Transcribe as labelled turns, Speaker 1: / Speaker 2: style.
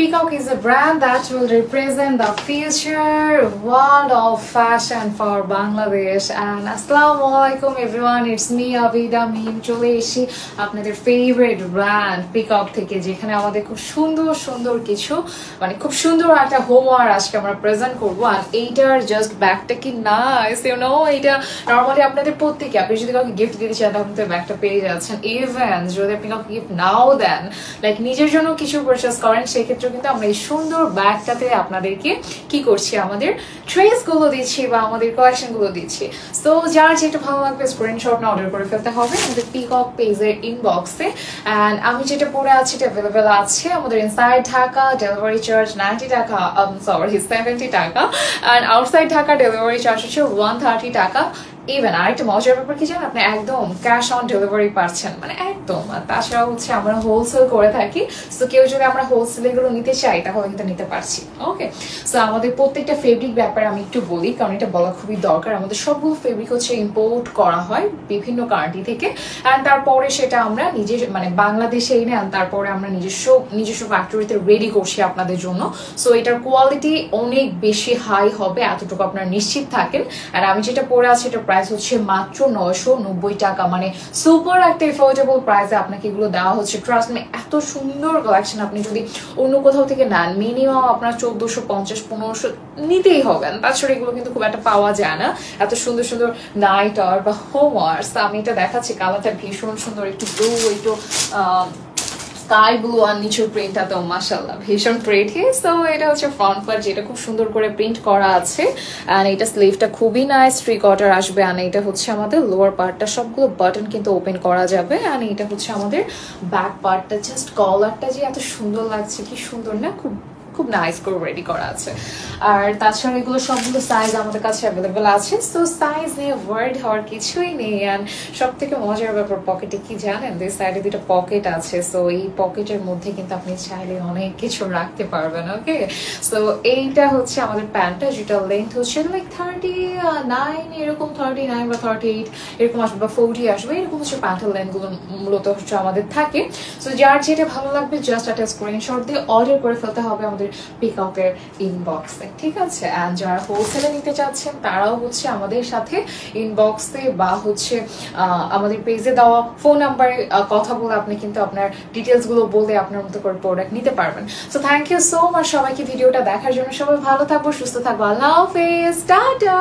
Speaker 1: Peacock is a brand that will represent the future world of fashion for Bangladesh. And Assalamu alaikum everyone, it's me Abida Mim চলে এসেছি আপনাদের favourite brand peacock থেকে, যেখানে আমাদের খুব সুন্দর সুন্দর কিছু খুব সুন্দর একটা হোমওয়্যার আজকে আমরা প্রেজেন্ট করবো। আর এইটার জাস্ট ব্যাগটা কি নাইস, ইউ নো, এটা নর্মালি আপনাদের প্রত্যেকে আপনি যদি কাউকে গিফট দিতে চান তখন তো ব্যাগটা পেয়ে যাচ্ছেন। ইভেন যদি আপনি কাউকে গিফট নাও দেন, লাইক নিজের জন্য কিছু পারচেস করেন, সেক্ষেত্রে কিন্তু আমরা এই সুন্দর ব্যাগটাতে আপনাদেরকে কি করছি, আমাদের ট্রেস গুলো দিচ্ছি বা আমাদের কালেকশন গুলো দিচ্ছি। তো যার যেটা ভালো লাগবে স্ক্রিনশট না অর্ডার করে ফেলতে হবে আমাদের পিকক পেজের ইনবক্সে। অ্যান্ড আমি যেটা পরে আছি এটা অ্যাভেলেবেল আছে আমাদের ইনসাইড ঢাকা ডেলিভারি চার্জ 90 টাকা, 70 টাকা, and outside Dhaka delivery charge হচ্ছে 130 টাকা। ইভেন আরেকটা মজার ব্যাপার কি জানেন, আপনি একদম ক্যাশ অন ডেলিভারি পাচ্ছেন, একদম। আর তাছাড়া হচ্ছে আমরা হোলসেল করে থাকি, তো কেউ যদি আমরা হোলসেল এগুলো নিতে চাই তাহলে কিন্তু নিতে পারছি। ওকে, সো আমাদের প্রত্যেকটা ফেব্রিক ব্যাপারে আমি একটু বলি, কারণ এটা বলা খুবই দরকার। আমাদের সবগুলো ফেব্রিক হচ্ছে ইম্পোর্ট করা হয় বিভিন্ন কান্ট্রি থেকে, অ্যান্ড তারপরে সেটা আমরা নিজে বাংলাদেশে এনে তারপরে আমরা নিজস্ব ফ্যাক্টরিতে রেডি করছি আপনাদের জন্য। সো এটার কোয়ালিটি অনেক বেশি হাই হবে, এতটুকু আপনারা নিশ্চিত থাকেন। আর আমি যেটা পরে আছি এটা প্রাইস হচ্ছে মাত্র 990 টাকা, সুপার একটা এফোর্ডেবল প্রাইসে আপনাকে এগুলো দেওয়া হচ্ছে। ট্রাস্ট মি, এত সুন্দর কালেকশন আপনি যদি অন্য কোথাও থেকে নেন মিনিমাম আপনার 1450-1500 নিতেই হবে। তাছাড়া এগুলো কিন্তু খুব একটা পাওয়া যায় না, এত সুন্দর সুন্দর নাইট আর বা হোমওয়ার্স। আমি এটা দেখাচ্ছি, কালারটা ভীষণ সুন্দর, একটু ব্লু, একটু স্কাই ব্লু, আর নিচুর প্রিন্টটা তো মাশাআল্লাহ ভীষণ প্রিটি। সো এটা হচ্ছে ফ্রন্ট পার্ট, যেটা খুব সুন্দর করে প্রিন্ট করা আছে, এন্ড এটা স্লিভটা খুবই নাইস 3 কোয়ার্টার আসবে। এন্ড এটা হচ্ছে আমাদের লোয়ার পার্টটা, সবগুলো বাটন কিন্তু ওপেন করা যাবে। এন্ড এটা হচ্ছে আমাদের ব্যাক পার্টটা, জাস্ট কলারটা যে এত সুন্দর লাগছে, কি সুন্দর না, খুব খুব নাইস করে রেডি করা আছে। আর তাছাড়া এগুলো সবগুলো সাইজ আমাদের কাছে অ্যাভেলেবেল আছে, সো সাইজ নিয়ে ওয়ার্ড হওয়ার কিছুই নেই। অ্যান্ড সব থেকে মজার ব্যাপার, পকেটে কি জানেন, দুই সাইডে দুটো পকেট আছে। সো এই পকেটের মধ্যে কিন্তু আপনি চাইলে অনেক কিছু রাখতে পারবেন। ওকে, সো এইটা হচ্ছে আমাদের প্যান্টটা, যেটা লেন্থ হচ্ছে লাইক 39 এরকম, 39 বা 38 এরকম আসবে, বা 40 আসবে, এরকম হচ্ছে প্যান্টের লেন্থগুলো মূলত হচ্ছে আমাদের থাকে। সো যার যেটা ভালো লাগবে জাস্ট একটা স্ক্রিনশট দিয়ে অর্ডার করে ফেলতে হবে আমাদের পিককের ইনবক্সে, ঠিক আছে? অ্যান্ড যারা হোলসেলে নিতে চাচ্ছেন তারাও হচ্ছে আমাদের সাথে ইনবক্সে বা হচ্ছে আমাদের পেজে দেওয়া ফোন নাম্বারে কথা বলে আপনি কিন্তু আপনার ডিটেলস গুলো বলে আপনার মতো করে প্রোডাক্ট নিতে পারবেন। So thank you so much সবাইকে ভিডিওটা দেখার জন্য। সবাই ভালো থাকবো, সুস্থ থাকবো, আল্লাহ হাফেজ, টাটা।